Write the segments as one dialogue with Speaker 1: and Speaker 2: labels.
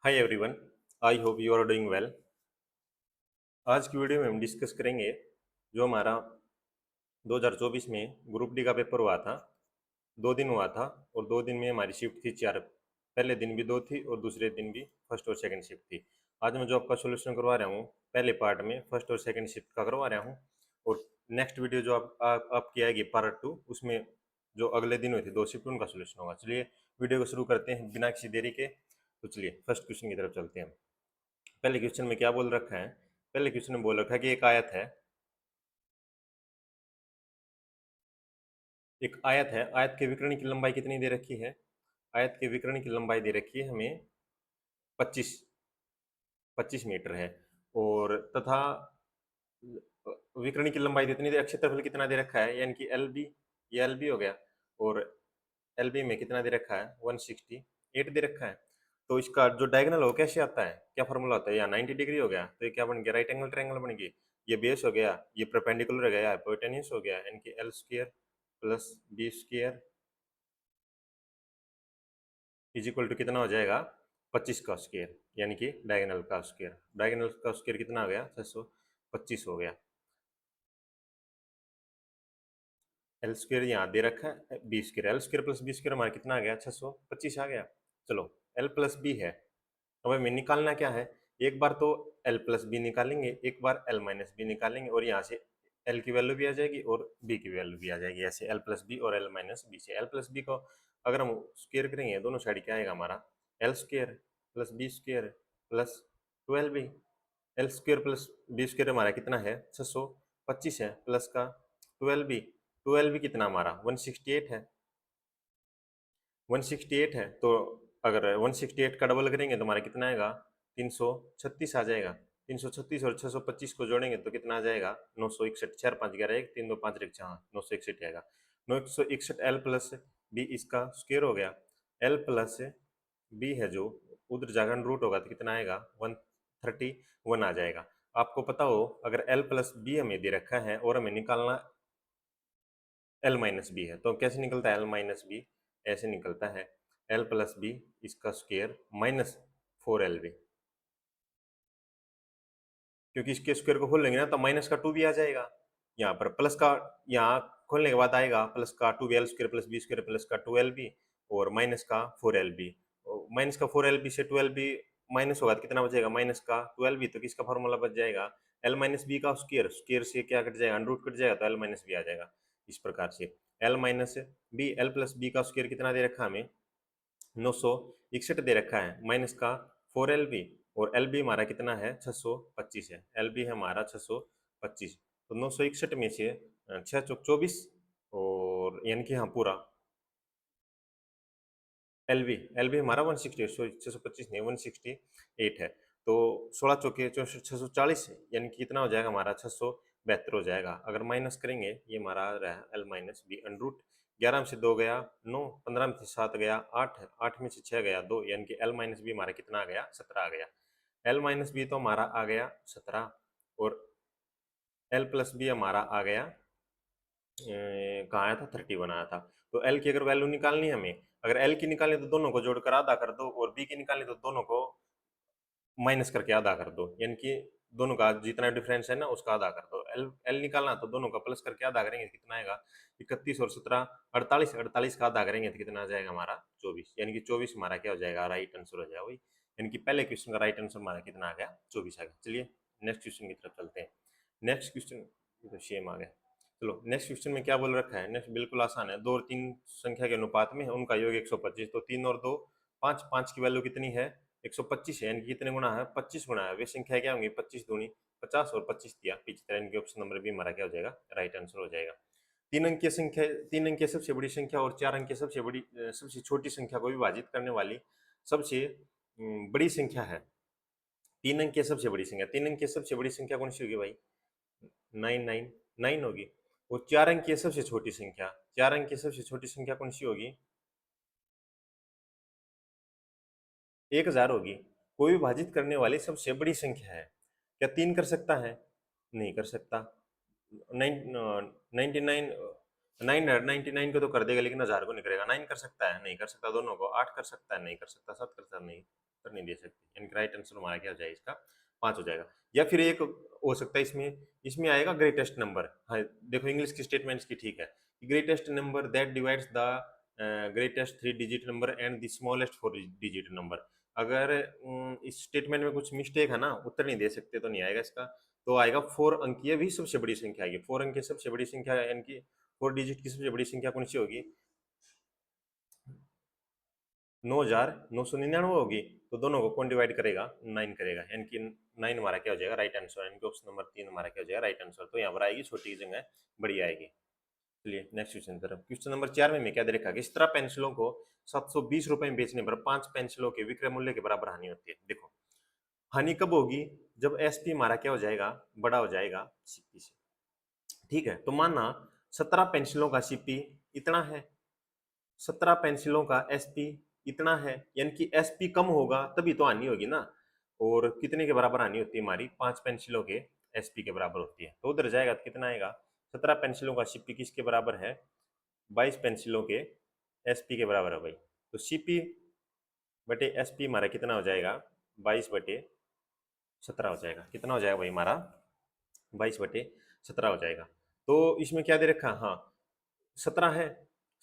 Speaker 1: Hi everyone, I hope you are doing well. आज की video में हम डिस्कस करेंगे जो हमारा 2024 में ग्रुप डी का पेपर हुआ था। 2 दिन हुआ था और 2 दिन में हमारी शिफ्ट थी 4। पहले दिन भी 2 थी और दूसरे दिन भी फर्स्ट और सेकंड शिफ्ट थी। आज मैं जो आपका सोल्यूशन करवा रहा हूँ पहले पार्ट में फर्स्ट और सेकंड शिफ्ट का करवा रहा हूँ, और नेक्स्ट वीडियो जो आपकी आएगी पार्ट 2, उसमें जो अगले दिन हुई थी 2 शिफ्ट उनका सोल्यूशन होगा। चलिए वीडियो को शुरू करते हैं बिना किसी देरी के। तो चलिए फर्स्ट क्वेश्चन की तरफ चलते हैं। पहले क्वेश्चन में क्या बोल रखा है? पहले क्वेश्चन में बोल रखा है कि एक आयत है, आयत के विकर्ण की लंबाई कितनी दे रखी है? आयत के विकर्ण की लंबाई दे रखी है हमें 25 25 मीटर है। और तथा विकर्ण की लंबाई कितनी दे, क्षेत्रफल कितना दे रखा है, यानी कि एल बी, ये एल बी हो गया। और एल बी में कितना दे रखा है? 168 दे रखा है। तो इसका जो डायगोनल हो कैसे आता है, क्या फॉर्मूला होता है? यहाँ 90 डिग्री हो गया, तो ये क्या बन गया? राइट एंगल ट्रायंगल बन गई। ये बेस हो गया, ये परपेंडिकुलर हो गया, हाइपोटेन्यूज हो गया, यानी कि L square plus B square is equal to कितना हो जाएगा? 25 का स्क्वायर, यानी कि डायगोनल का स्क्वायर। डायगोनल का स्क्वायर कितना हो गया? 625 हो गया। एल स्क्वायर यहाँ दे रखा है, B square, L square plus B square हमारा कितना आ गया? 625 आ गया। चलो, एल प्लस बी है, अब हमें निकालना क्या है? एक बार तो एल प्लस बी निकालेंगे, एक बार एल माइनस बी निकालेंगे, और यहाँ से एल की वैल्यू भी आ जाएगी और बी की वैल्यू भी आ जाएगी। ऐसे एल प्लस बी और एल माइनस बी से एल प्लस बी को अगर हम स्क्वायर करेंगे, दोनों साइड क्या आएगा हमारा? L square plus B square plus 12b। L square plus B square हमारा कितना है? 625 है, प्लस का 12b। 12b कितना हमारा? 168 है। 168 है, तो अगर 168 का डबल करेंगे तो हमारा कितना आएगा? 336 आ जाएगा। 336 और 625 को जोड़ेंगे तो कितना आ जाएगा? 961। 4 5 11 1 3 2 5 1 4, 961 आएगा। 961 एल प्लस बी इसका स्क्वायर हो गया। एल प्लस बी है जो उधर जाकर रूट होगा तो कितना आएगा? 131 आ जाएगा। आपको पता हो, अगर एल प्लस बी हमें दे रखा है और हमें निकालना एल माइनस बी है, तो कैसे निकलता है एल माइनस बी? ऐसे निकलता है एल प्लस बी इसका स्क्वायर माइनस 4 एल बी, क्योंकि इसके स्क्वायर को खोल लेंगे ना तो माइनस का 2 भी आ जाएगा। यहाँ पर प्लस का, यहाँ खोलने के बाद आएगा प्लस का 2 L square plus B square plus का 2 एल बी और माइनस का 4 एल बी। माइनस का 4 एल बी से 2 एल बी माइनस होगा तो कितना बचेगा? माइनस का 2 एल बी। तो किसका फॉर्मूला बच जाएगा? एल माइनस बी का स्क्वायर, स्क्वायर से क्या कट जाएगा? अंडर कट जाएगा, तो एल माइनस बी आ जाएगा। इस प्रकार से L minus B, L plus B का स्क्वायर कितना दे रखा हमें? 961 दे रखा है, माइनस का 4 एल बी, और एल बी हमारा कितना है? 625 है। एल बी है हमारा 625। तो 961 में से 6 चौक 24, और यानी कि हाँ पूरा एल बी हमारा 168, सॉरी 625 नहीं 168 है। तो 16 चौके 64, 640 है, यानी कि कितना हो जाएगा हमारा? 672 हो जाएगा। अगर माइनस करेंगे, ये हमारा आ रहा है L minus B under root 11 में से 2 गया 9, 15 में से 7 गया 8, 8 में से 6 गया 2, यानी कि एल माइनस बी हमारा कितना आ गया? 17 आ गया। एल माइनस बी तो हमारा आ गया 17, और एल प्लस बी हमारा आ गया कहाँ आया था? 31 आया था। तो एल की अगर वैल्यू निकालनी है हमें, अगर एल की निकालनी तो दोनों को जोड़कर आधा कर दो, और बी की निकालनी तो दोनों को माइनस करके आधा कर दो, यानी कि दोनों का जितना डिफरेंस है ना उसका आधा कर दो। एल एल निकालना तो दोनों का प्लस करके आधा करेंगे, कितना आएगा? 31 और 17 48, 48 का आधा करेंगे तो कितना आ जाएगा हमारा? 24, यानी कि 24 हमारा क्या हो जाएगा? राइट आंसर हो जाएगा वही। यानी कि पहले क्वेश्चन का राइट आंसर हमारा कितना आ गया? 24 आ गया। चलिए नेक्स्ट क्वेश्चन की तरफ चलते हैं। नेक्स्ट क्वेश्चन तो सेम आ गया। चलो नेक्स्ट क्वेश्चन में क्या बोल रखा है? नेक्स्ट बिल्कुल आसान है। 2 और 3 संख्या के अनुपात में है, उनका योग 125। तो 3 और 2 5, 5 की वैल्यू कितनी है? 125 है, यानी कि कितने गुना है? 25 गुना है। वे संख्या क्या होंगी? 25 दूनी 50 और 25 दिया पिछले, यानी कि ऑप्शन नंबर बी हमारा क्या हो जाएगा? राइट आंसर हो जाएगा। 3 अंक की संख्या, 3 अंक की सबसे बड़ी संख्या और 4 अंक की सबसे बड़ी सबसे छोटी संख्या को विभाजित करने वाली सबसे बड़ी संख्या है। 3 अंक की सबसे बड़ी संख्या, 3 अंक की सबसे बड़ी संख्या कौन सी होगी भाई? 9 होगी। और 4 अंक की सबसे छोटी संख्या, 4 अंक की सबसे छोटी संख्या कौन सी होगी? 1000 होगी। कोई विभाजित करने वाली सबसे बड़ी संख्या है। क्या 3 कर सकता है? नहीं कर सकता। 99 999 को तो कर देगा, लेकिन 1000 को नहीं करेगा। 9 कर सकता है? नहीं कर सकता। दोनों को 8 कर सकता है? नहीं कर सकता। 7 कर सकता है? नहीं। उत्तर नहीं दे सकते, यानी राइट आंसर हमारा क्या हो जाएगा, इसका 5 हो जाएगा। या फिर एक हो सकता है इसमें, इसमें आएगा ग्रेटेस्ट नंबर। हाँ देखो इंग्लिश की स्टेटमेंट्स की ठीक है, greatest number that divides the greatest 3 digit number and the smallest 4 digit number. अगर इस स्टेटमेंट में कुछ मिस्टेक है ना, उत्तर नहीं दे सकते तो नहीं आएगा इसका, तो आएगा 4 अंकीय भी सबसे बड़ी संख्या आएगी। 4 अंकीय सबसे बड़ी संख्या यानी कि 4 डिजिट की सबसे बड़ी संख्या कौन सी होगी, 9,999 होगी, तो दोनों को कौन डिवाइड करेगा, 9 करेगा, यानी कि 9 हमारा क्या हो जाएगा, राइट आंसर, यानी कि ऑप्शन नंबर 3 हमारा क्या हो जाएगा, राइट आंसर। तो यहाँ पर आएगी छोटी की जगह बड़ी आएगी। चलिए नेक्स्ट क्वेश्चन तरफ। क्वेश्चन नंबर 4 में क्या दे रखा है, इस तरह पेंसिलों को 720 रुपए में बेचने पर 5 पेंसिलों के विक्रय मूल्य के बराबर हानि होती है। देखो हानि कब होगी, जब एसपी हमारा क्या हो जाएगा, बड़ा हो जाएगा सीपी से। ठीक है, तो मानना 17 पेंसिलों का सीपी इतना है, 17 पेंसिलों का एसपी इतना है, यानी कि एसपी कम होगा तभी तो हानि होगी ना। और कितने के बराबर हानि होती है हमारी, 5 पेंसिलों के एसपी के बराबर होती है। तो उधर जाएगा तो कितना आएगा, 17 पेंसिलों का सीपी किसके बराबर है, 22 पेंसिलों के एसपी के बराबर है भाई। तो सीपी बटे एसपी हमारा कितना हो जाएगा, 22 बटे 17 हो जाएगा। कितना हो जाएगा भाई हमारा, 22 बटे 17 हो जाएगा। तो इसमें क्या दे रखा, हाँ 17 है,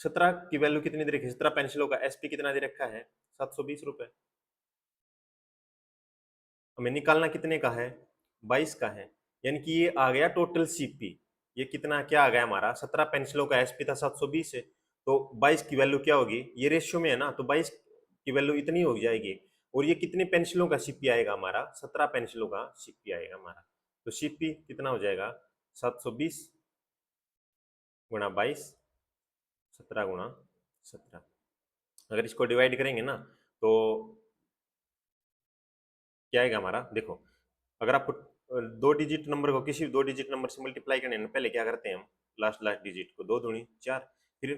Speaker 1: 17 की वैल्यू कितनी दे रखी है, 17 पेंसिलों का एसपी कितना दे रखा है, 720 रुपए। हमें निकालना कितने का है, 22 का है, यानी कि ये आ गया टोटल सीपी। ये कितना क्या आ गया हमारा, 17 पेंसिलों का एसपी था 720 है, तो 22 की वैल्यू क्या होगी, ये रेशियो में है ना, तो 22 की वैल्यू इतनी हो जाएगी। और ये कितने पेंसिलों का सीपी आएगा हमारा, 17 पेंसिलों का सीपी आएगा हमारा। तो सीपी कितना हो जाएगा, 720 गुणा 22, 17 गुणा 17। अगर इसको डिवाइड करेंगे ना तो क्या आएगा हमारा, देखो अगर आपको दो डिजिट नंबर को किसी दो डिजिट नंबर से मल्टीप्लाई करने ना, पहले क्या करते हैं हम, लास्ट लास्ट डिजिट को 2 दूनी 4, फिर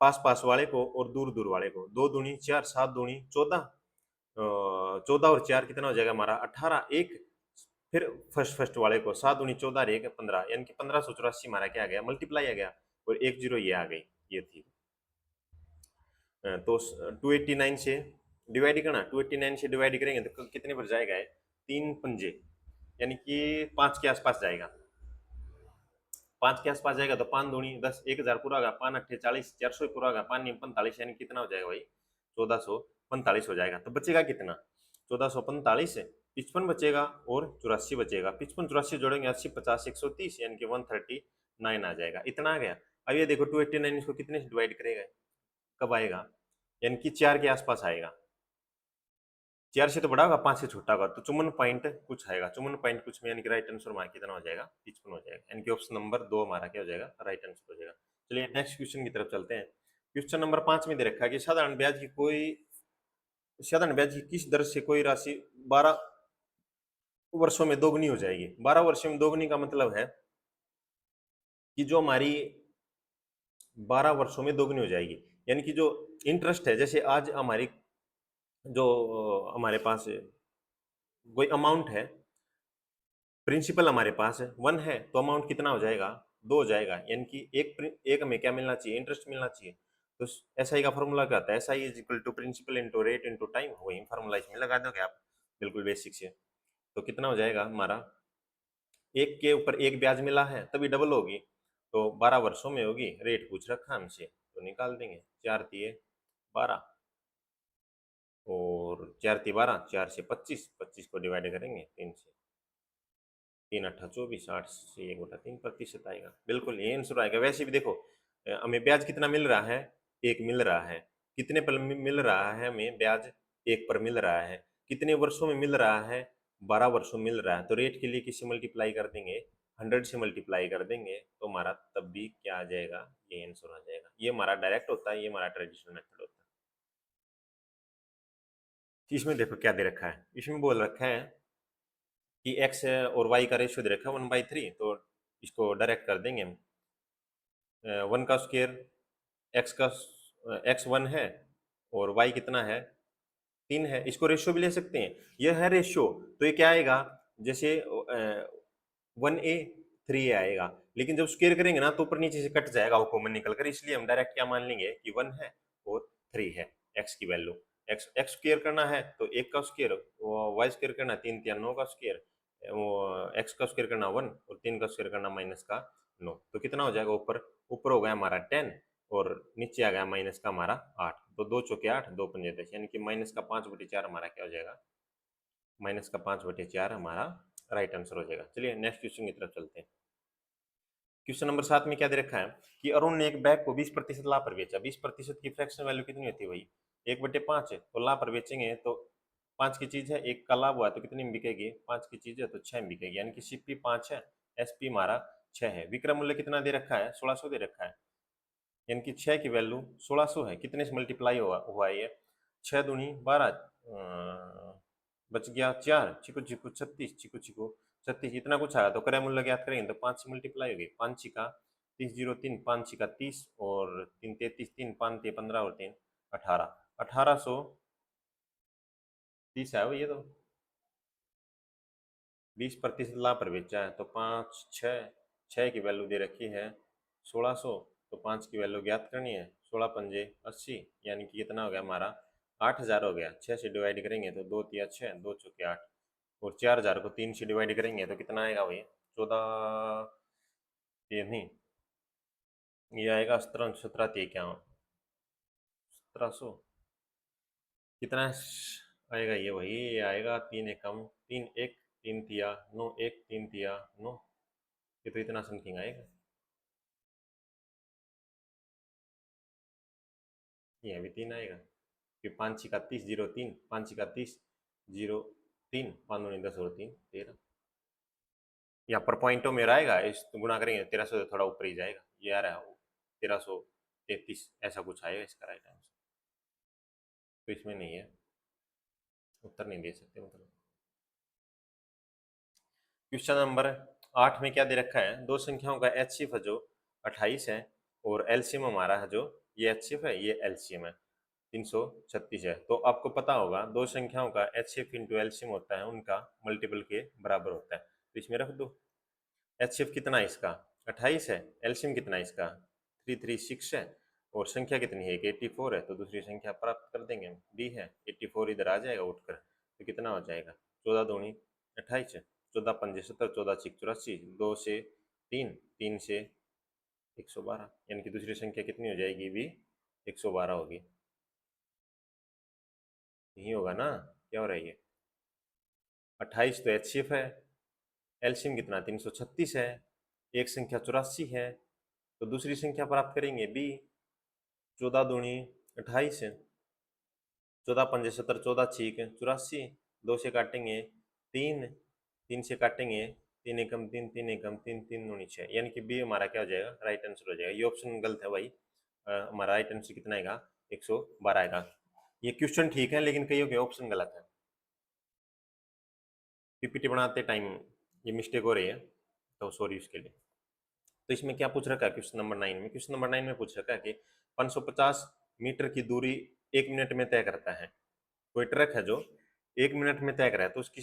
Speaker 1: पास पास वाले को और दूर दूर वाले को 2 दूनी 4, 7 दूनी 14, 14 और 4 कितना हो जाएगा हमारा 18, एक फिर फर्स्ट फर्स्ट वाले को 7 दूनी 14 और 1 15, यानी कि 1584 हमारा क्या आ गया, मल्टीप्लाई आ गया, और 1 जीरो ये आ गई, ये थी। तो 289 से डिवाइड करना, 289 से डिवाइड करेंगे तो कितने पर जाएगा है, 3 पंजे, यानी कि 5 के आसपास जाएगा। 5 के आसपास जाएगा तो 5 दूनी 10, 1000 पूरा होगा, 5 अट्ठे 40, 400 पूरा होगा, 5 नीम 45, यानी कितना हो जाएगा भाई, 1445 हो जाएगा। तो बचेगा कितना, 1445 है, 55 बचेगा और 84 बचेगा। 55 84 जोड़ेंगे 80 50 130, यानी कि 139 आ जाएगा, इतना आ गया। अब ये देखो 289 इसको कितने से डिवाइड करेगा, कब आएगा, यानी कि 4 के आसपास आएगा। 4 से तो बड़ा होगा, 5 से छोटा होगा, तो 54 पॉइंट कुछ आएगा, 54 पॉइंट कुछ में, यानी कि राइट आंसर हमारा कितना हो जाएगा, 55 हो जाएगा, यानी कि ऑप्शन नंबर 2 हमारा क्या हो जाएगा, राइट आंसर हो जाएगा। चलिए नेक्स्ट क्वेश्चन की तरफ चलते हैं। क्वेश्चन नंबर 5 में दे रखा है कि साधारण ब्याज की किस दर से कोई राशि 12 वर्षों में दोगुनी हो जाएगी। 12 वर्षों में दोगुनी का मतलब है कि जो हमारी 12 वर्षों में दोगुनी हो जाएगी, यानी कि जो इंटरेस्ट है, जैसे आज हमारी जो हमारे पास कोई अमाउंट है, प्रिंसिपल हमारे पास है 1 है, तो अमाउंट कितना हो जाएगा, 2 हो जाएगा, यानी कि एक हमें क्या मिलना चाहिए, इंटरेस्ट मिलना चाहिए। तो एसआई का फॉर्मूला क्या होता है, SI is equal to principal into rate into time, वही फॉर्मूला इसमें लगा दोगे आप, बिल्कुल बेसिक से। तो कितना हो जाएगा हमारा, एक के ऊपर एक ब्याज मिला है तभी डबल होगी, तो 12 वर्षों में होगी, रेट पूछ रखा हमसे तो निकाल देंगे, 4 तिये 12 और 4 तिये 12, 4 से 25, 25 को डिवाइड करेंगे 3 से, 3 अट्ठा 24, 8 से 1 बटा 3% आएगा, बिल्कुल ये आंसर आएगा। वैसे भी देखो हमें ब्याज कितना मिल रहा है, एक मिल रहा है, कितने पर मिल रहा है हमें ब्याज, एक पर मिल रहा है, कितने वर्षों में मिल रहा है, 12 वर्षों में मिल रहा है, तो रेट के लिए किससे मल्टीप्लाई कर देंगे, 100 से मल्टीप्लाई कर देंगे, तो हमारा तब भी क्या आ जाएगा, ये आंसर आ जाएगा। ये हमारा डायरेक्ट होता है, ये हमारा ट्रेडिशनल मेथड होता है। इसमें देखो क्या दे रखा है, इसमें बोल रखा है कि एक्स और वाई का रेशियो दे रखा है 1/3, तो इसको डायरेक्ट कर देंगे हम, 1 का स्क्वायर, एक्स का एक्स 1 है और वाई कितना है 3 है, इसको रेशियो भी ले सकते हैं, यह है रेशियो। तो ये क्या आएगा, जैसे 1a 3a आएगा, लेकिन जब स्क्वायर करेंगे ना तो ऊपर नीचे से कट जाएगा वो कॉमन निकल कर, इसलिए हम डायरेक्ट क्या मान लेंगे कि 1 है और 3 है एक्स की वैल्यू। एक्स एक्स स्क्वायर करना है तो 1 का स्क्वायर, वाई स्क्वायर करना है 3 3 9 का स्क्वायर, वो एक्स का स्क्वायर करना 1 और 3 का स्क्वायर करना माइनस का 9। तो कितना हो जाएगा, ऊपर ऊपर हो गया हमारा 10 और नीचे आ गया माइनस का हमारा 8। तो 2 चौके 8, 2 पंजे 10, यानी कि माइनस का 5/4 हमारा क्या हो जाएगा, माइनस का 5/4 हमारा राइट आंसर हो जाएगा। चलिए नेक्स्ट क्वेश्चन की तरफ चलते हैं। क्वेश्चन नंबर 7 में क्या दे रखा है कि अरुण ने एक बैग को 20% लाभ पर बेचा। 20% की फ्रैक्शन वैल्यू कितनी होती है भाई, 1/5 है। और लाभ पर बेचेंगे तो 5 की चीज है, एक का लाभ हुआ तो कितनी में बिकेगी, 5 की चीज है तो 6 में बिकेगी, यानी कि सीपी 5 है, एसपी हमारा 6 है। विक्रय मूल्य कितना दे रखा है, 1600 दे रखा है, यानी कि 6 की वैल्यू 1600 है। कितने से मल्टीप्लाई हुआ है ये, 6 दूनी 12, बच गया 4, चिकू चिकू 36, चिकू चिकू 36, इतना कुछ आया। तो क्रय मूल्य ज्ञात करेंगे तो 5 से मल्टीप्लाई होगी, 5 छिका 30, 0 3, 5 छिका 30 और 3 33, 3 5 15 और 3 18, 1830 है वो। ये तो 20% लाभ पर बेचा है तो 5 6, 6 की वैल्यू दे रखी है 1600, तो 5 की वैल्यू ज्ञात करनी है, 16 पंजे 80, यानी कि कितना हो गया हमारा 8000 हो गया। 6 से डिवाइड करेंगे तो 2 तिया 6, 2 चौके 8 और 4000 को 3 से डिवाइड करेंगे तो कितना आएगा भाई, 14, ये नहीं, ये आएगा 17 17 तिया क्या, 1700 कितना आएगा ये, वही ये आएगा 3 एकम 3 1 3 तिया 9 1 3 तिया 9, ये तो इतना समथिंग आएगा। ये भी 3 आएगा, फिर 5 छिका 30, 0 3, 5 छिका 30, 0 3, 5 दूनी 10 और 3 13। यहाँ पर पॉइंटों में आएगा, इस तो गुणा करेंगे 1300 से थोड़ा ऊपर ही जाएगा, ये आ रहा है 1333, ऐसा कुछ आएगा इसका राइट आंसर। तो इसमें नहीं है, उत्तर नहीं दे सकते मतलब। क्वेश्चन नंबर 8 में क्या दे रखा है, दो संख्याओं का एचसीएफ है जो 28 है और एलसीएम हमारा है जो, ये एचसीएफ है ये एलसीएम है 336 है। तो आपको पता होगा दो संख्याओं का एचसीएफ इंटू एलसीएम होता है, उनका मल्टीपल के बराबर होता है। तो इसमें रख दो, एचसीएफ कितना है इसका 28 है, एलसीएम कितना है इसका 336 है और संख्या कितनी है, 84 है। तो दूसरी संख्या प्राप्त कर देंगे, डी है 84, इधर आ जाएगा उठकर, तो कितना हो जाएगा 14 दूनी 28 है, 14 पंजे 70, 14 छिक 84, 2 से 3, 3 से 112, यानी कि दूसरी संख्या कितनी हो जाएगी भी 112 होगी। यही होगा ना, क्या हो रहा है ये, 28 तो एचसीएफ है, एलसीएम कितना 336 है, एक संख्या 84 है, तो दूसरी संख्या प्राप्त करेंगे बी, 14 दूनी 28 है, 14 पंजे 70, 14 छीक 84, 2 से काटेंगे 3, 3 से काटेंगे 3 एकम 3, 3 एकम 3, 3 दूनी 6, यानी कि बी हमारा क्या हो जाएगा, राइट आंसर हो जाएगा। ये ऑप्शन गलत है भाई, हमारा राइट आंसर कितना आएगा 112 आएगा। ये क्वेश्चन ठीक है लेकिन कईयों के ऑप्शन गलत है, पीपीटी बनाते टाइम ये मिस्टेक हो रही है, तो सॉरी उसके लिए। तो इसमें क्या पूछ रखा है क्वेश्चन नंबर 9 में, क्वेश्चन नंबर 9 में पूछ रखा है कि 550 मीटर की दूरी 1 मिनट में तय करता है। कोई ट्रक है जो 1 मिनट में तय करा है, तो उसकी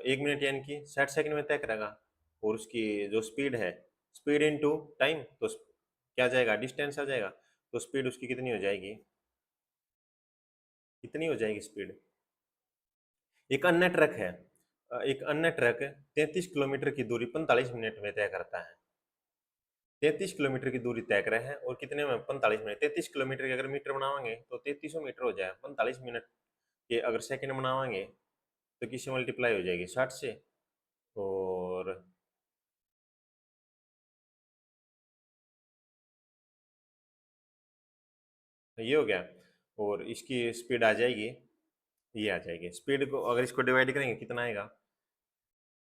Speaker 1: 1 मिनट यानी कि 60 सेकंड में तय करेगा, और उसकी जो स्पीड है, स्पीड इनटू टाइम, तो क्या जाएगा, डिस्टेंस आ जाएगा। तो स्पीड उसकी कितनी हो जाएगी, कितनी हो जाएगी स्पीड। एक अन्य ट्रक है, एक अन्य ट्रक 33 किलोमीटर की दूरी 45 मिनट में तय करता है। 33 किलोमीटर की दूरी तय करे है और कितने में, 45 मिनट। 33 किलोमीटर के अगर मीटर बनावाएंगे तो 3300 मीटर हो जाए, 45 मिनट के अगर सेकंड बनावाएंगे तो किससे मल्टीप्लाई हो जाएगी, 60 से, और ये हो गया। और इसकी स्पीड आ जाएगी, ये आ जाएगी स्पीड को, अगर इसको डिवाइड करेंगे कितना आएगा,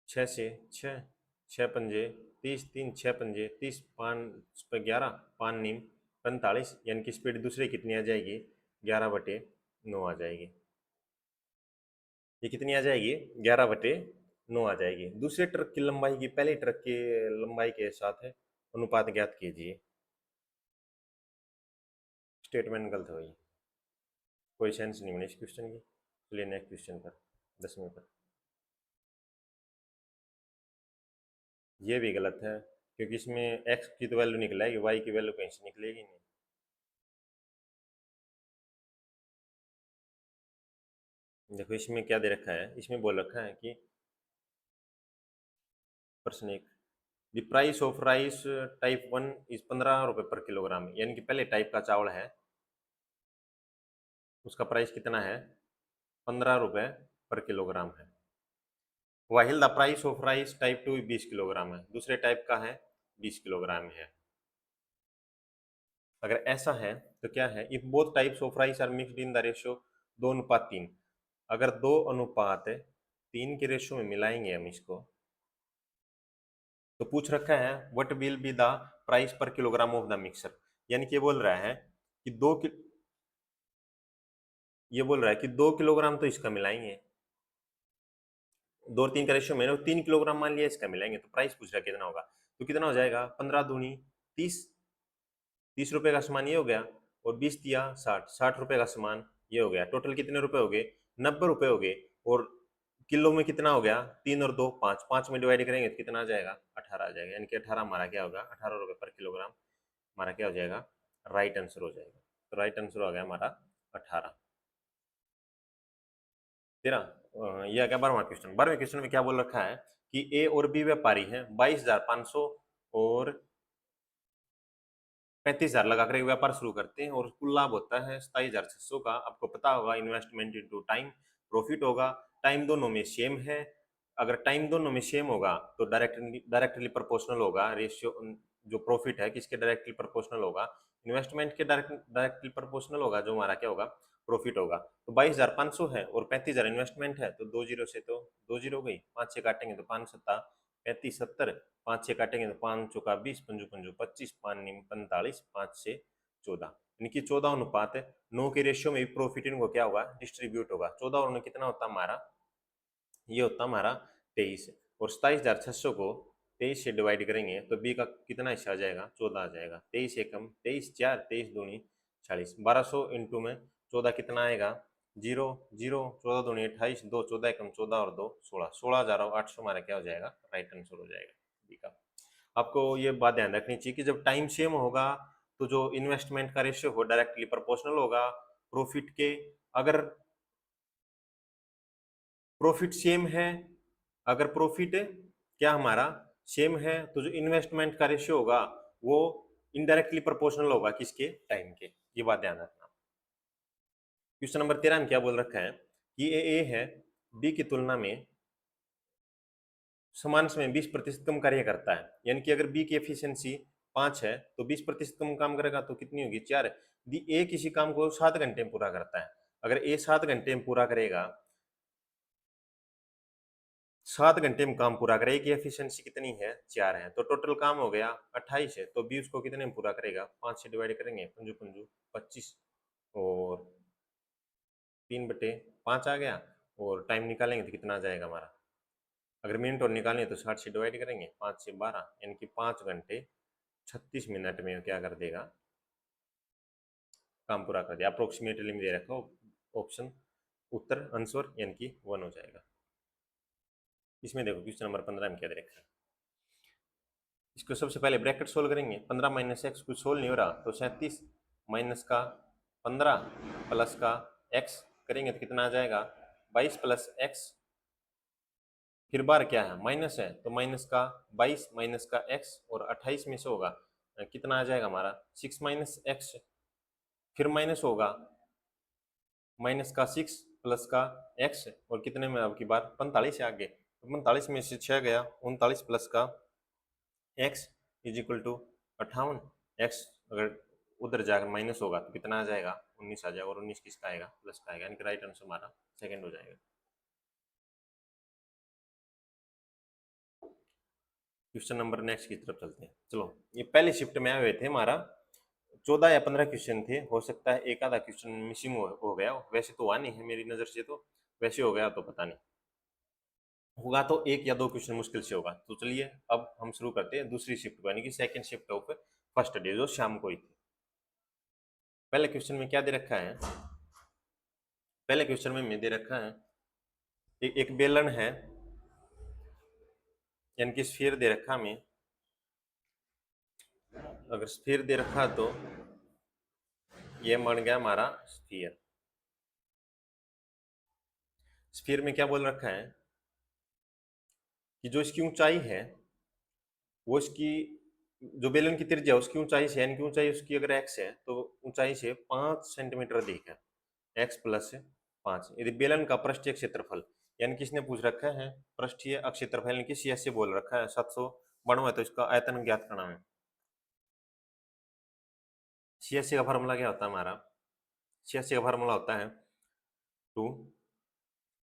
Speaker 1: 6 से 6, 6 पंजे 30, 3 6 पंजे 30, 5 पे 11, 5 नीम 45, यानी कि स्पीड दूसरे कितनी आ जाएगी, 11/9 आ जाएगी। ये कितनी आ जाएगी, 11/9 आ जाएगी। दूसरे ट्रक की लंबाई की पहले ट्रक की लंबाई के साथ है अनुपात ज्ञात कीजिए। स्टेटमेंट गलत हुई, कोई सेंस नहीं बनी इस क्वेश्चन की। चलिए नेक्स्ट क्वेश्चन पर, 10वें पर। ये भी गलत है क्योंकि इसमें एक्स की तो वैल्यू निकलेगी, वाई की वैल्यू कहीं से निकलेगी नहीं। देखो इसमें क्या दे रखा है, इसमें बोल रखा है कि प्रश्न एक, the price of rice type 1 is 15 रुपए पर किलोग्राम, यानी कि पहले टाइप का चावल है उसका प्राइस कितना है, 15 रुपए पर किलोग्राम है। While the price of rice type 2 20 kilogram है, दूसरे टाइप का है 20 किलोग्राम है। अगर ऐसा है तो क्या है, if both types of rice are mixed in the ratio 2:3, अगर 2:3 के रेशियो में मिलाएंगे हम इसको, तो पूछ रखा है what will be the price पर किलोग्राम ऑफ द मिक्सर, यानी कि ये बोल रहा है कि ये बोल रहा है कि 2 किलोग्राम तो इसका मिलाएंगे, 2 और 3 का रेशियो में 3 किलोग्राम मान लिया इसका मिलाएंगे, तो प्राइस पूछ रहा है कितना होगा, तो कितना हो जाएगा, 15 दूनी 30, 30 रुपए का सामान ये हो गया, और 20 दिया 60, 60 रुपए का सामान ये हो गया, टोटल कितने रुपए हो गए, 90 रुपए हो गए। और किलो में कितना हो गया, 3 और 2 5, 5 में डिवाइड करेंगे तो कितना आ जाएगा, 18 आ जाएगा, यानी कि 18 हमारा क्या होगा, 18 रुपए पर किलोग्राम हमारा क्या हो जाएगा, राइट आंसर हो जाएगा। तो राइट आंसर हो गया हमारा 18। तेरह, ये आ गया 12वां क्वेश्चन। 12वें क्वेश्चन में क्या बोल रखा है कि ए और बी व्यापारी हैं, 22,500 और 35,000 लगाकर एक व्यापार शुरू करते हैं और कुल लाभ होता है 27,600 का। आपको पता होगा इन्वेस्टमेंट इनटू टाइम प्रॉफिट होगा, टाइम दोनों में सेम है। अगर टाइम दोनों में सेम होगा तो डायरेक्टली प्रोपोर्शनल होगा रेशियो, जो प्रॉफिट है किसके डायरेक्टली प्रोपोर्शनल होगा, इन्वेस्टमेंट के डायरेक्टली प्रोपोर्शनल होगा, जो हमारा क्या होगा, प्रॉफिट होगा। तो 22,500 है और 35,000 इन्वेस्टमेंट है, तो 2 जीरो से तो 2 जीरो हो गई, 5 से काटेंगे तो 5 सत्ता 35 70, 5 से काटेंगे तो 5 चौका 20, पंजू पंजू 25, 5 नीम 45, 5 से 14, इनकी 14 अनुपात 9 के रेशियो में भी प्रॉफिट इनको क्या होगा, डिस्ट्रीब्यूट होगा। 14 और 9 कितना होता हमारा, ये होता हमारा 23, और 27,600 को 23 से डिवाइड करेंगे तो बी का कितना हिस्सा आ जाएगा, 14 आ जाएगा। 23 एकम 23 4, 23 दूनी 40, 1200 इंटू में 14 कितना आएगा, 0 0, 14 दूनी 28, 2 14 एकम 14 और 2 16, 16,800 हमारा क्या हो जाएगा, राइट आंसर हो जाएगा बी का। आपको ये बात ध्यान रखनी चाहिए कि जब टाइम सेम होगा तो जो इन्वेस्टमेंट का रेशियो हो डायरेक्टली प्रोपोर्शनल होगा प्रॉफिट के। अगर प्रॉफिट सेम है, अगर प्रॉफिट क्या हमारा सेम है तो जो इन्वेस्टमेंट का रेशियो होगा वो इनडायरेक्टली प्रोपोर्शनल होगा किसके, टाइम के। ये बात ध्यान रखना। क्वेश्चन नंबर 13 में क्या बोल रखा है कि ए है बी की तुलना में समान समय 20% कम कार्य करता है, यानी कि अगर बी की एफिशिएंसी 5 है तो 20% कम काम करेगा तो कितनी होगी, 4 है। दी ए किसी काम को 7 घंटे में पूरा करता है, अगर ए 7 घंटे में पूरा करेगा, 7 घंटे में काम पूरा करे, की एफिशिएंसी कितनी है, 4 है, तो टोटल काम हो गया 28 है, तो बी उसको कितने में पूरा करेगा, 5 से डिवाइड करेंगे, पंजू पंजू 25, और 3/5 आ गया, और टाइम निकालेंगे तो कितना आ जाएगा हमारा, अगर मिनट और निकालें तो 60 से डिवाइड करेंगे, 5 से 12, यानी कि 5 घंटे 36 मिनट में क्या कर देगा, काम पूरा कर दिया। अप्रोक्सीमेटली में दे रखा ऑप्शन, उत्तर आंसर यानी कि 1 हो जाएगा। इसमें देखो क्वेश्चन नंबर 15 में क्या दे रखा है, इसको सबसे पहले ब्रैकेट सोल्व करेंगे। 15 माइनस एक्स कुछ सोल्व नहीं हो रहा, तो 37 माइनस का 15 प्लस का एक्स करेंगे तो कितना आ जाएगा, 22 प्लस एक्स, फिर बार क्या है, माइनस है, तो माइनस का 22 माइनस का एक्स, और 28 में से होगा कितना आ जाएगा हमारा, 6 माइनस एक्स, फिर माइनस होगा माइनस का 6 प्लस का एक्स, और कितने में अब की बार 45 है आगे, तो 45 में से 6 गया, 39 प्लस का X is equal to 58, X अगर उधर जाकर माइनस होगा तो कितना आ जाएगा, 19 आ जाएगा, और 19 किसका आएगा, प्लस का आएगा, यानी कि राइट आंसर हमारा सेकंड हो जाएगा। क्वेश्चन नंबर नेक्स्ट की तरफ चलते हैं। चलो, ये पहले शिफ्ट में आए हुए थे, हमारा 14 या 15 क्वेश्चन थे, हो सकता है एक आधा क्वेश्चन मिसिंग हो गया, वैसे तो हुआ नहीं है मेरी नज़र से, तो वैसे हो गया तो पता नहीं, होगा तो एक या दो क्वेश्चन मुश्किल से होगा। तो चलिए अब हम शुरू करते हैं दूसरी शिफ्ट को, यानी कि second shift of first day, जो शाम को ही थी। पहले क्वेश्चन में क्या दे रखा है, पहले क्वेश्चन में दे रखा है एक बेलन है, यानी कि स्फीयर दे रखा हमें, अगर स्फीयर दे रखा तो ये बन गया हमारा स्फीयर। स्फीयर में क्या बोल रखा है कि जो इसकी ऊंचाई है वो इसकी जो बेलन की त्रिज्या है उसकी ऊंचाई से यानी कि ऊंचाई उसकी अगर एक्स है तो ऊंचाई से 5 सेंटीमीटर अधिक है, एक्स प्लस 5। यदि बेलन का पृष्ठीय क्षेत्रफल यानी कि इसने पूछ रखा है पृष्ठीय अक्षेत्रफल यानी कि सीएस बोल रखा है 792 है तो इसका आयतन ज्ञात करना है। सीएससी का फार्मूला क्या होता है हमारा, सीएससी का फार्मूला होता है 2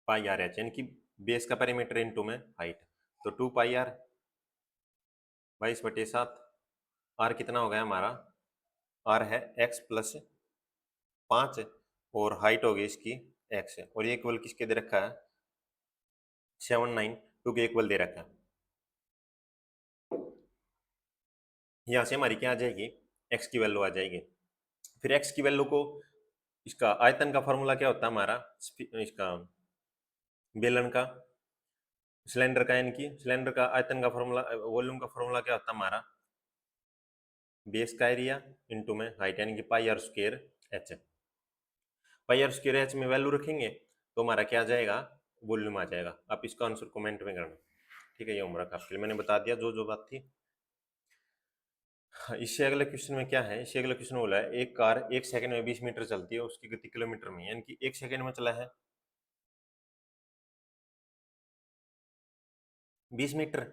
Speaker 1: पाई आर एच यानी कि बेस का पेरीमीटर इनटू में हाइट, तो 2 पाई आर 22/7। आर कितना हो गया हमारा, आर है एक्स प्लस 5 और हाइट होगी इसकी एक्स है और ये इक्वल किसके दे रखा है 792 के इक्वल दे रखा है। यहाँ से हमारी क्या आ जाएगी एक्स की वैल्यू आ जाएगी। फिर एक्स की वैल्यू को इसका आयतन का फॉर्मूला क्या होता है हमारा, इसका बेलन का सिलेंडर का यानी कि सिलेंडर का आयतन का फॉर्मूला वॉल्यूम का फॉर्मूला क्या होता है हमारा बेस का एरिया इनटू में हाइट यानी कि pi r square h. Pi r square h में वैल्यू रखेंगे तो हमारा क्या आ जाएगा वॉल्यूम आ जाएगा। आप इसका आंसर कमेंट में करना, ठीक है। ये होमवर्क आपके लिए मैंने बता दिया जो जो बात थी। इससे अगले क्वेश्चन में क्या है, इससे अगले क्वेश्चन बोला है एक कार 1 सेकंड में 20 मीटर चलती है, उसकी गति किलोमीटर में यानी कि 1 सेकंड में चला है 20 मीटर,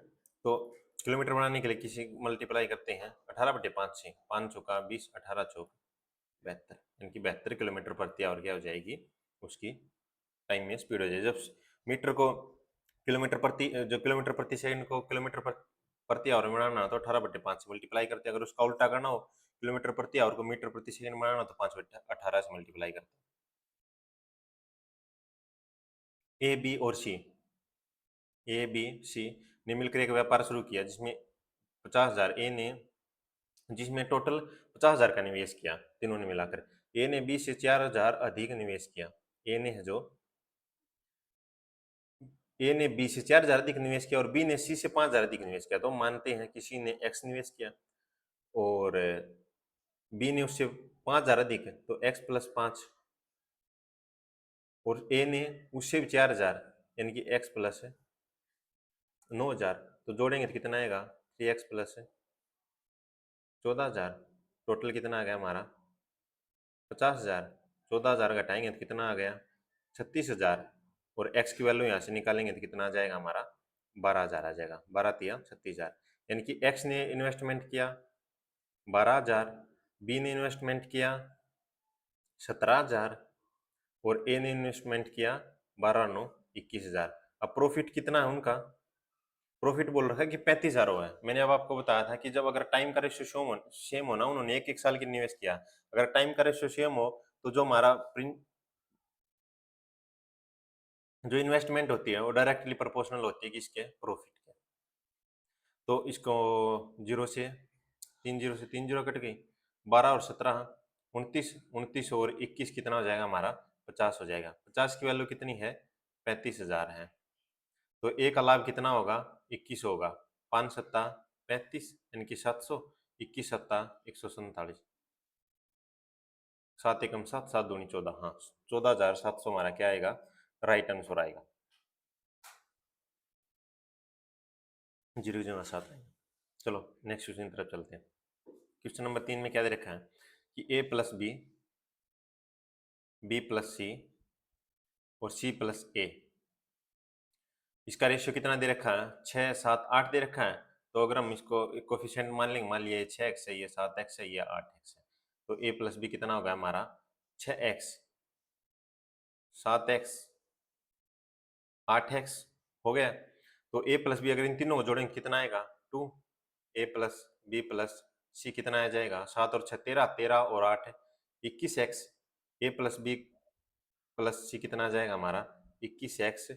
Speaker 1: तो किलोमीटर बनाने के लिए किसी मल्टीप्लाई करते हैं 18/5 से, 5 चौका 20, 18 चौक 72 यानी कि 72 किलोमीटर प्रति आवर क्या हो जाएगी उसकी टाइम में स्पीड हो जाएगी। जब मीटर को किलोमीटर प्रति जो किलोमीटर प्रति सेकंड को किलोमीटर प्रति आवर में बनाना हो तो 18/5 से मल्टीप्लाई करते हैं। अगर उसका उल्टा करना हो किलोमीटर प्रति आवर को मीटर प्रति सेकंड बनाना हो तो 5/18 से मल्टीप्लाई करते हैं। ए बी सी ने मिलकर एक व्यापार शुरू किया जिसमें 50,000 ए ने जिसमें टोटल 50,000 का निवेश किया तीनों ने मिलाकर। ए ने बी से 4,000 अधिक निवेश किया। ए ने है जो ए ने बी से 4,000 अधिक निवेश किया और बी ने सी से 5,000 अधिक निवेश किया, तो मानते हैं कि सी ने एक्स निवेश किया और बी ने उससे 5,000 अधिक तो एक्स प्लस 5 और ए ने उससे भी 4,000 यानी कि एक्स प्लस 9,000, तो जोड़ेंगे तो कितना आएगा 3x प्लस 14,000, टोटल कितना आ गया हमारा 50,000। 14,000 घटाएंगे तो कितना आ गया 36,000 और x की वैल्यू यहाँ से निकालेंगे तो कितना आ जाएगा हमारा 12,000 आ जाएगा। 12×3 = 36,000 यानी कि x ने इन्वेस्टमेंट किया 12,000, बी ने इन्वेस्टमेंट किया 17,000 और ए ने इन्वेस्टमेंट किया 12×9 = 21,000। अब प्रॉफिट कितना है उनका, प्रॉफिट बोल रखा है कि 35,000 हुआ है। मैंने अब आपको बताया था कि जब अगर टाइम का रेशियो सेम हो ना, उन्होंने एक साल की निवेश किया, अगर टाइम का रेशियो सेम हो तो जो हमारा जो इन्वेस्टमेंट होती है वो डायरेक्टली प्रोपोर्शनल होती है किसके प्रॉफिट के। तो इसको 0 से 3 जीरो कट गई, 12 और 17 29, 29 और 21 कितना हो जाएगा हमारा 50 हो जाएगा। 50 की वैल्यू कितनी है 35,000 है, तो ए का लाभ कितना होगा 21 होगा। 5 सत्ता 35 यानी कि 700, 21 सत्ता 147, 7 एकम 7, 7 दूनी 14, हाँ 14,700 हमारा क्या आएगा राइट आंसर आएगा। 0.7 आएगा। चलो नेक्स्ट क्वेश्चन की तरफ चलते हैं। क्वेश्चन नंबर 3 में क्या दे रखा है कि a plus b, b plus c और सी प्लस ए, इसका रेशियो कितना दे रखा है 6, 7, 8 दे रखा है। तो अगर हम इसको कोफिशिएंट मान लेंगे, मान लिया 6x है, ये 7x है, ये 8x है, तो a प्लस बी कितना होगा हमारा 6x, 7x, 8x हो गया। तो a प्लस बी अगर इन तीनों को जोड़ेंगे कितना आएगा 2, a plus b plus c कितना आ जाएगा 7 और 6 13, 13 और 8 21x, a plus b plus c कितना आ जाएगा हमारा 21x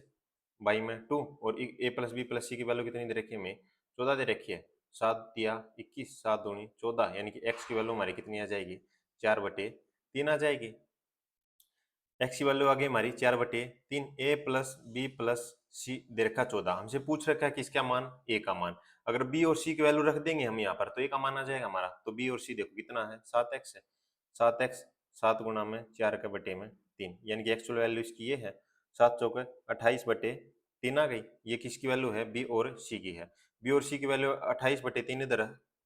Speaker 1: बाई में 2 और a प्लस बी प्लस सी की वैल्यू कितनी दे रखी है हमें 14 दे रखी है। 7 दिया 21, 7 दूनी 14 यानी कि x की वैल्यू हमारी कितनी आ जाएगी 4/3 आ जाएगी। x की वैल्यू आ गई हमारी 4/3। a प्लस बी प्लस सी दे रखा 14, हमसे पूछ रखा है कि इसका मान a का मान, अगर b और c की वैल्यू रख देंगे हम यहाँ पर तो a का मान आ जाएगा हमारा। तो b और c देखो कितना है 7x है, 7x 7 गुणा में 4 का बटे में 3 यानी कि एक्चुअल वैल्यू इसकी ये है 7 चौके 28/3 आ गई। ये किसकी वैल्यू है? बी और सी की है। बी और सी की वैल्यू 28/3 इधर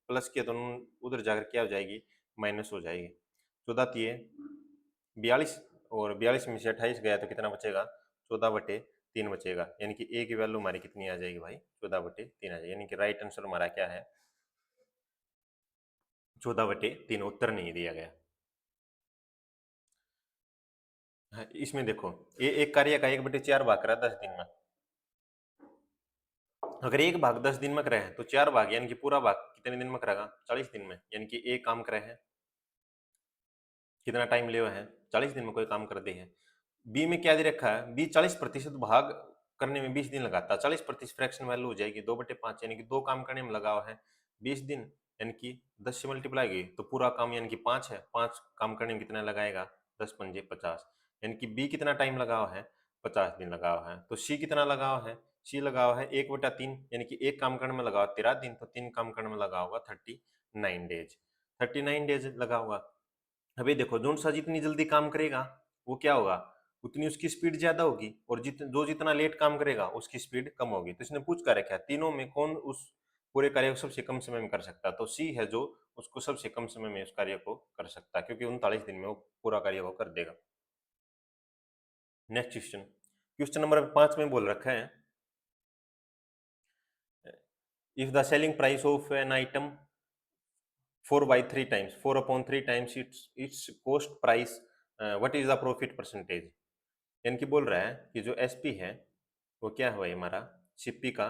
Speaker 1: प्लस किया तो उधर जाकर क्या हो जाएगी? माइनस हो जाएगी। 14×3 = 42 और 42 में से 28 गया तो कितना बचेगा? 14/3 बचेगा। यानी कि ए की वैल्यू हमारी कितनी आ जाएगी भाई? 14/3 आ जाएगी। यानी कि राइट आंसर हमारा क्या है? 14/3। उत्तर नहीं दिया गया। हाँ, इसमें देखो ये एक कार्य का 1/4 भाग करा 10 दिन में। अगर एक भाग 10 दिन में करे हैं तो 4 भाग यानी कि पूरा भाग कितने दिन में करेगा? 40 दिन में। यानी कि एक काम करे हैं, कितना टाइम लिया है? 40 दिन में कोई काम कर दे है। बी में क्या दे रखा है? बी 40% भाग करने में 20 दिन लगाता है। 40% फ्रैक्शन वैल्यू हो जाएगी 2/5 यानी कि 2 काम करने में लगा हुआ है 20 दिन, यानी कि 10 से मल्टीप्लाई की तो पूरा काम यानी कि 5 है। 5 काम करने में कितना लगाएगा? 10×5 = 50। यानी कि बी कितना टाइम लगा हुआ है? 50 दिन लगा हुआ है। तो सी कितना लगा हुआ है? सी लगा हुआ है 1/3 यानी कि एक काम करने में लगा हुआ 13 दिन, तो 3 काम करने में लगा होगा 39 डेज। 39 डेज लगा हुआ। अभी देखो जोन सा जितनी जल्दी काम करेगा वो क्या होगा? उतनी उसकी स्पीड ज्यादा होगी, और जितना लेट काम करेगा उसकी स्पीड कम होगी। तो इसने पूछ कर रखा है तीनों में कौन उस पूरे कार्य को सबसे कम समय में कर सकता है? तो सी है जो उसको सबसे कम समय में उस कार्य को कर सकता है, क्योंकि 39 दिन में वो पूरा कार्य को कर देगा। नेक्स्ट क्वेश्चन, क्वेश्चन नंबर 5 में बोल रखा है if the selling price of an item 4/3 its cost price, what is the profit percentage? यानी कि बोल रहा है कि जो एसपी है वो क्या है हमारा? सीपी का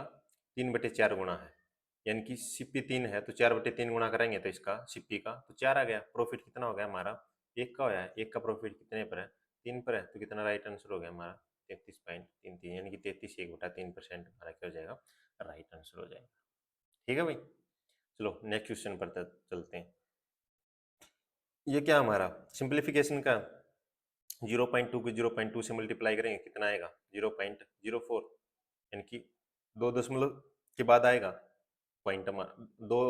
Speaker 1: 3/4 गुना है। यानी कि सीपी 3 है तो 4/3 गुना करेंगे तो इसका सीपी का तो 4 आ गया। प्रॉफिट कितना हो गया हमारा? एक का होया है। एक का प्रॉफिट कितने पर है? 3 पर है। तो कितना राइट आंसर हो गया हमारा? 33.33 यानी कि 33 1/3% हमारा क्या हो जाएगा? राइट आंसर हो जाएगा। ठीक है भाई, चलो नेक्स्ट क्वेश्चन पर चलते हैं। ये क्या हमारा सिंप्लीफिकेशन का 0.2 को 0.2 से मल्टीप्लाई करेंगे कितना आएगा? 0.04 यानी कि 2 दशमलव के बाद आएगा पॉइंट हमारा दो,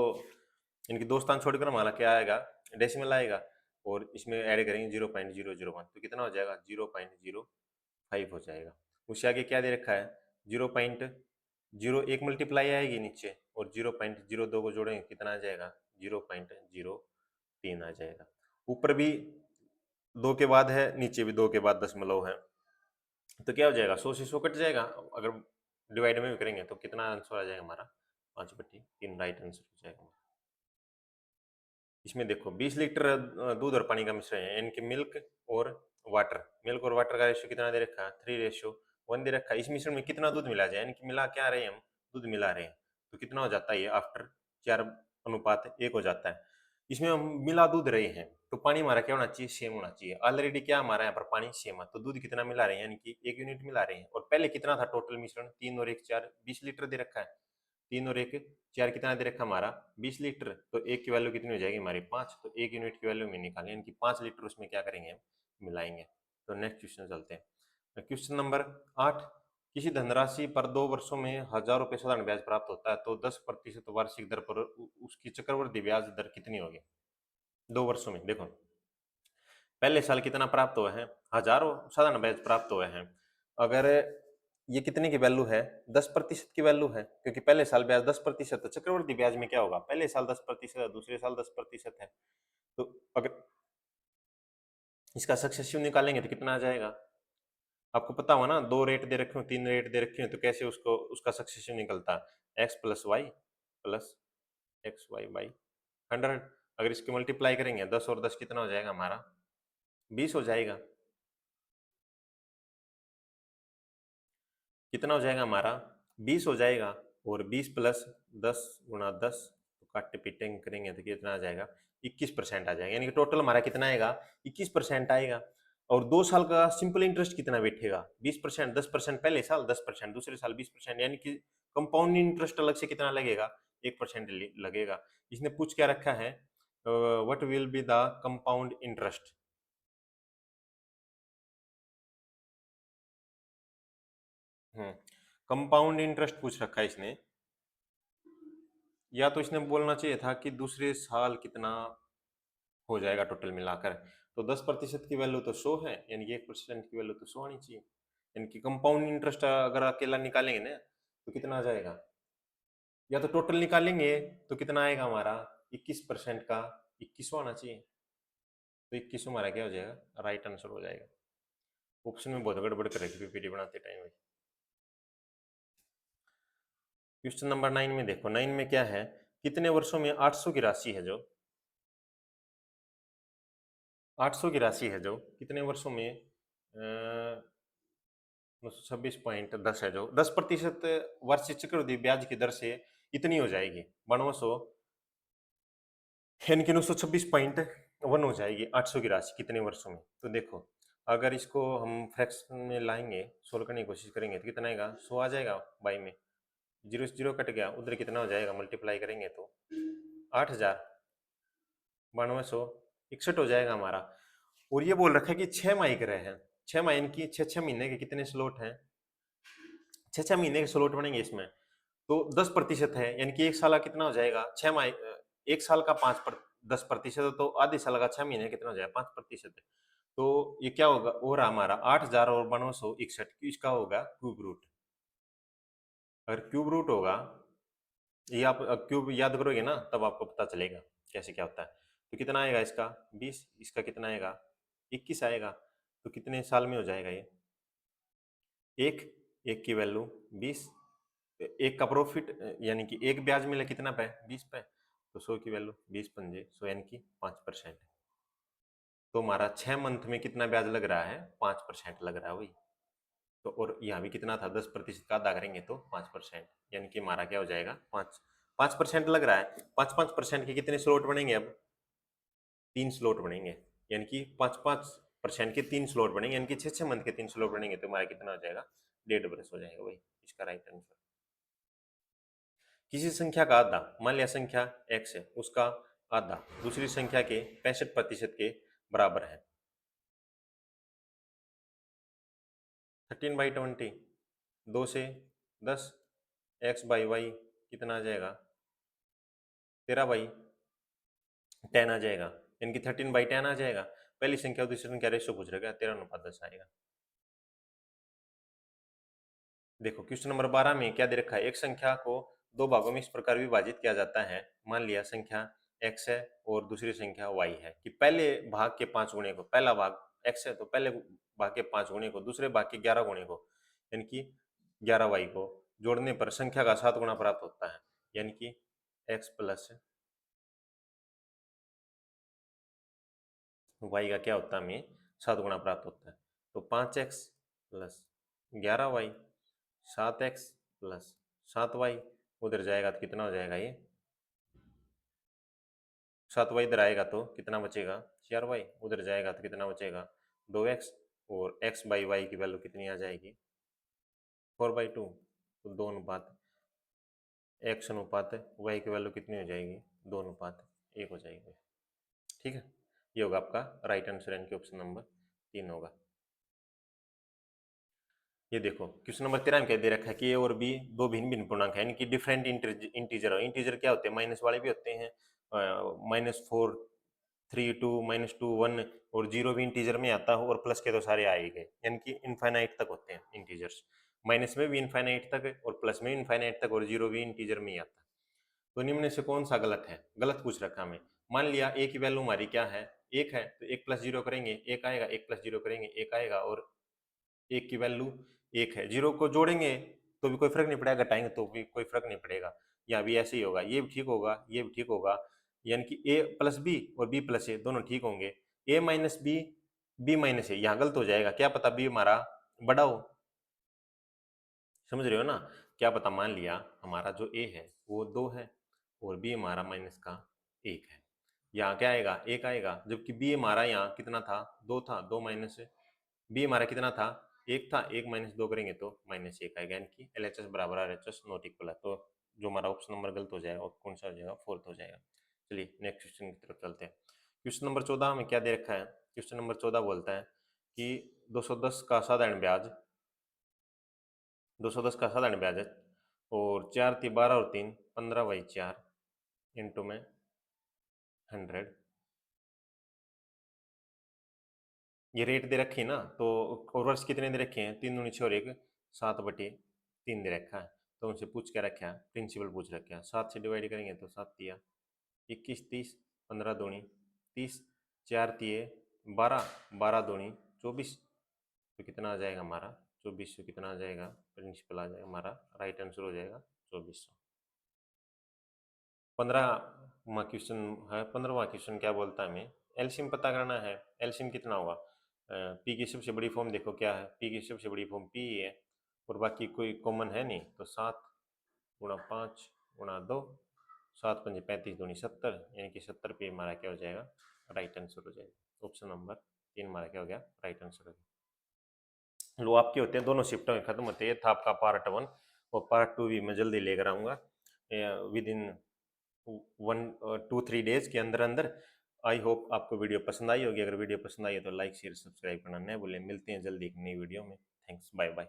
Speaker 1: यानी कि 2 स्थान छोड़कर हमारा क्या आएगा? डेसिमल आएगा। और इसमें ऐड करेंगे 0.001 तो कितना हो जाएगा? 0.05 हो जाएगा। उससे आगे क्या दे रखा है? 0.01 मल्टीप्लाई आएगी नीचे, और 0.02 को जोड़ेंगे कितना आ जाएगा? 0.03 आ जाएगा। ऊपर भी 2 के बाद है, नीचे भी 2 के बाद दशमलव है, तो क्या हो जाएगा? 100 से 100 कट जाएगा। अगर डिवाइड में भी करेंगे तो कितना आंसर आ जाएगा हमारा? 5/3 राइट आंसर हो जाएगा। इसमें देखो 20 लीटर दूध और पानी का मिश्रण है, यानी कि मिल्क और वाटर। मिल्क और वाटर का रेशियो कितना दे रखा है? 3:1 दे रखा है। इस मिश्रण में कितना दूध मिला जाए? यानी कि मिला क्या रहे हैं हम? दूध मिला रहे हैं। तो कितना हो जाता है ये? आफ्टर 4:1 हो जाता है। इसमें हम मिला दूध रहे हैं तो पानी हमारा क्या होना चाहिए? सेम होना चाहिए। ऑलरेडी क्या हमारा यहाँ पर पानी सेम है, तो दूध कितना मिला रहे हैं? यानी कि 1 यूनिट मिला रहे हैं। और पहले कितना था टोटल मिश्रण? 3 और 1 4, 20 लीटर दे रखा है। 3 और 1 4 कितना दे रखा हमारा? 20 लीटर। तो एक की वैल्यू कितनी हो जाएगी हमारी? 5। तो 1 यूनिट की वैल्यू में निकालें, यानी कि 5 लीटर उसमें क्या करेंगे? मिलाएंगे। तो नेक्स्ट क्वेश्चन चलते हैं। क्वेश्चन नंबर 8, किसी धनराशि पर 2 वर्षों में 1000 रुपये साधारण ब्याज प्राप्त होता है तो 10% वार्षिक दर पर उसकी चक्रवृद्धि ब्याज दर कितनी होगी 2 वर्षों में? देखो पहले साल कितना प्राप्त हुआ है? हजारों साधारण ब्याज प्राप्त हुए हैं। अगर ये कितने की वैल्यू है? 10% की वैल्यू है, क्योंकि पहले साल ब्याज 10%। तो चक्रवृद्धि ब्याज में क्या होगा? पहले साल 10% है, दूसरे साल 10% है। तो अगर इसका सक्सेसिव निकालेंगे तो कितना आ जाएगा? आपको पता होगा ना, 2 रेट दे रखे हो, 3 रेट दे रखे हो, तो कैसे उसको उसका सक्सेसिव निकलता है? x + y + xy/100। अगर इसके मल्टीप्लाई करेंगे 10 और 10 कितना हो जाएगा हमारा? 20 हो जाएगा। कितना हो जाएगा हमारा? 20 हो जाएगा। और 20 + 10 × 10 तो काटे पीटेंगे करेंगे तो कितना आ जाएगा? 21% आ जाएगा। यानी कि टोटल हमारा कितना आएगा? 21% आएगा। और 2 साल का सिंपल इंटरेस्ट कितना बैठेगा? 20%। 10% पहले साल, 10% दूसरे साल, 20%। यानी कि कंपाउंड इंटरेस्ट अलग से कितना लगेगा? 1% लगेगा। इसने पूछ क्या रखा है? What will be the compound interest? Compound interest पूछ रखा है इसने। या तो इसने बोलना चाहिए था कि दूसरे साल कितना हो जाएगा टोटल मिलाकर। तो 10% की वैल्यू तो 100 है, यानी कि 1% की वैल्यू तो 100 आनी चाहिए। इनकी कंपाउंड इंटरेस्ट अगर अकेला निकालेंगे ना तो कितना आ जाएगा, या तो टोटल निकालेंगे तो कितना आएगा हमारा 21% का 21 आना चाहिए, तो 21 हमारा क्या हो जाएगा, राइट आंसर हो जाएगा। ऑप्शन में बहुत गड़बड़ कर रखी पीपीटी बनाते टाइम। क्वेश्चन नंबर 9 में देखो, 9 में क्या है, कितने वर्षों में 800 की राशि है जो 800 की राशि है जो कितने वर्षों में 926.10 है जो 10% वार्षिक चक्रवृद्धि ब्याज की दर से इतनी हो जाएगी 9200, यानी कि 926.1 हो जाएगी 800 की राशि कितने वर्षों में। तो देखो अगर इसको हम फ्रैक्शन में लाएंगे, सोल्व करने की कोशिश करेंगे तो कितना आएगा, 100 आ जाएगा बाई में, जीरो से जीरो कट गया, उधर कितना हो जाएगा, मल्टीप्लाई करेंगे तो 8000, 9261 हो जाएगा हमारा। और ये बोल रखा है कि 6 माह के रहे हैं, 6 माह इनकी 6 महीने के कितने स्लॉट हैं, 6 महीने के स्लॉट बनेंगे इसमें, तो 10% है, यानी कि एक साल का कितना हो जाएगा, 6 माह, एक साल का 10%, तो आधे साल का 6 महीने कितना हो जाएगा 5%। तो ये क्या होगा, और हमारा 8000 और 9261 इसका होगा क्यूब रूट। अगर क्यूब रूट होगा, ये आप क्यूब याद करोगे ना तब आपको पता चलेगा कैसे क्या होता है। तो कितना आएगा इसका 20, इसका कितना आएगा 21 आएगा, तो कितने साल में हो जाएगा ये, एक एक की वैल्यू 20, एक का प्रॉफिट यानी कि एक ब्याज मिला कितना पे 20 पे, तो 100 की वैल्यू 20 पंजे 100 यानी कि 5%। तो हमारा 6 मंथ में कितना ब्याज लग रहा है, 5% लग रहा है वही। तो और यहाँ भी कितना था, 10% का अदा करेंगे तो 5%, यानी कि हमारा क्या हो जाएगा, 5% लग रहा है। 5% के कितने स्लॉट बनेंगे, अब 3 स्लॉट बनेंगे, यानी कि 5% के 3 स्लॉट बनेंगे, यानी कि 6 मंथ के 3 स्लॉट बनेंगे, तो हमारा कितना हो जाएगा, 1.5 बरस हो जाएगा वही इसका राइट आंसर। किसी संख्या का आधा, मान लिया संख्या x है, उसका आधा दूसरी संख्या के 65% के बराबर है, 13/20, 2 से 10, x/y कितना आ जाएगा, 13/10 आ जाएगा, यानी कि 13/10 आ जाएगा। पहली संख्या और दूसरी संख्या रेशो पूछ रहेगा, 13:10 आएगा। देखो क्वेश्चन नंबर 12 में क्या दे रखा है, एक संख्या को 2 भागों में इस प्रकार विभाजित किया जाता है, मान लिया संख्या x है और दूसरी संख्या y है, कि पहले भाग के 5 गुणे को, पहला भाग x है तो पहले भाग के 5 गुणे को, दूसरे भाग के 11 गुणे को, यानी कि 11y को जोड़ने पर संख्या का 7 गुना प्राप्त होता है, यानी कि x प्लस y का क्या होता है, हमें 7 गुना प्राप्त होता है। तो 5x plus 11y, 7x plus 7y, उधर जाएगा तो कितना हो जाएगा, ये 7y इधर आएगा तो कितना बचेगा, 4y, उधर जाएगा तो कितना बचेगा, 2x, और x/y की वैल्यू कितनी आ जाएगी, 4/2, तो 2 अनुपात x अनुपात y की वैल्यू कितनी हो जाएगी, 2:1 हो जाएगी। ठीक है, ये होगा आपका राइट आंसर, यानी कि ऑप्शन नंबर 3 होगा। ये देखो क्वेश्चन नंबर 13 में क्या दे रखा है कि ए और बी दो भिन्न भिन्न पूर्णांक है, यानी कि डिफरेंट इंटीजर। इंटीजर क्या होते हैं, माइनस वाले भी होते हैं, -4, 3, 2, -2, 1, और 0 भी इंटीजर में आता है, और प्लस के तो सारे आएंगे, यानी कि इनफाइनाइट तक होते हैं इंटीजर्स। माइनस में भी इनफाइनाइट तक और प्लस में इनफाइनाइट तक, और 0 भी इंटीजर में ही आता है। तो निम्न में से कौन सा गलत है, गलत पूछ रखा हमें। मान लिया ए की वैल्यू हमारी क्या है, 1 है, तो 1 + 0 करेंगे 1 आएगा, 1 + 0 करेंगे 1 आएगा, और 1 की वैल्यू 1 है, 0 को जोड़ेंगे तो भी कोई फर्क नहीं पड़ेगा, घटाएंगे तो भी कोई फर्क नहीं पड़ेगा। यहाँ भी ऐसे ही होगा, ये भी ठीक होगा, ये भी ठीक होगा, यानी कि a + b और b + a दोनों ठीक होंगे। a - b, b - a यहाँ गलत हो जाएगा, क्या पता b हमारा बड़ा हो, समझ रहे हो ना, क्या पता मान लिया हमारा जो a है वो 2 है और b हमारा माइनस का 1 है, यहाँ क्या आएगा 1 आएगा, जबकि b हमारा यहाँ कितना था, 2 था, 2 माइनस बी हमारा कितना था, 1 था, 1 - 2 करेंगे तो -1 आएगा, यानी कि LHS बराबर RHS नॉट इक्वल है। तो जो हमारा ऑप्शन नंबर गलत हो जाएगा और कौन सा हो जाएगा, 4th हो जाएगा। चलिए नेक्स्ट क्वेश्चन की तरफ चलते हैं। क्वेश्चन नंबर 14 में क्या दे रखा है, क्वेश्चन नंबर 14 बोलता है कि 210 का साधारण ब्याज, 210 का साधारण ब्याज है, और 4 × 12 और 3 15/4 इंटू में 100, ये रेट दे रखी ना, तो ओवर्स कितने दे रखे हैं, 3 दूनी 6 और 1 7/3 दे रखा है। तो उनसे पूछ के रखा है, प्रिंसिपल पूछ रखा है, 7 से डिवाइड करेंगे तो 7 तिया 21 30 15 दूनी 30 4 तिये 12 12 दूनी 24। तो कितना आ जाएगा हमारा 2400, कितना आ जाएगा प्रिंसिपल आ जाएगा हमारा, राइट आंसर हो जाएगा 2400। 15वां क्वेश्चन है। 15वां क्वेश्चन क्या बोलता है, हमें एलसीएम पता करना है। एलसीएम कितना होगा, पी की सबसे बड़ी फॉर्म देखो क्या है, पी की सबसे बड़ी फॉर्म पी है और बाकी कोई कॉमन है नहीं, तो 7 गुणा 5 गुणा 2 7 पंजे 35 दूनी 70, यानी कि 70 पे हमारा क्या हो जाएगा, राइट आंसर हो जाएगा। ऑप्शन नंबर 3 हमारा क्या हो गया, राइट आंसर हो गया। लो आपके होते हैं दोनों शिफ्टों में खत्म होते हैं, था आपका पार्ट 1 और पार्ट 2 भी मैं जल्दी लेकर आऊँगा विद इन 1-2-3 डेज के अंदर अंदर। आई होप आपको वीडियो पसंद आई होगी। अगर वीडियो पसंद आई है तो लाइक शेयर सब्सक्राइब करना न भूलें। मिलते हैं जल्दी एक नई वीडियो में। Thanks, bye bye.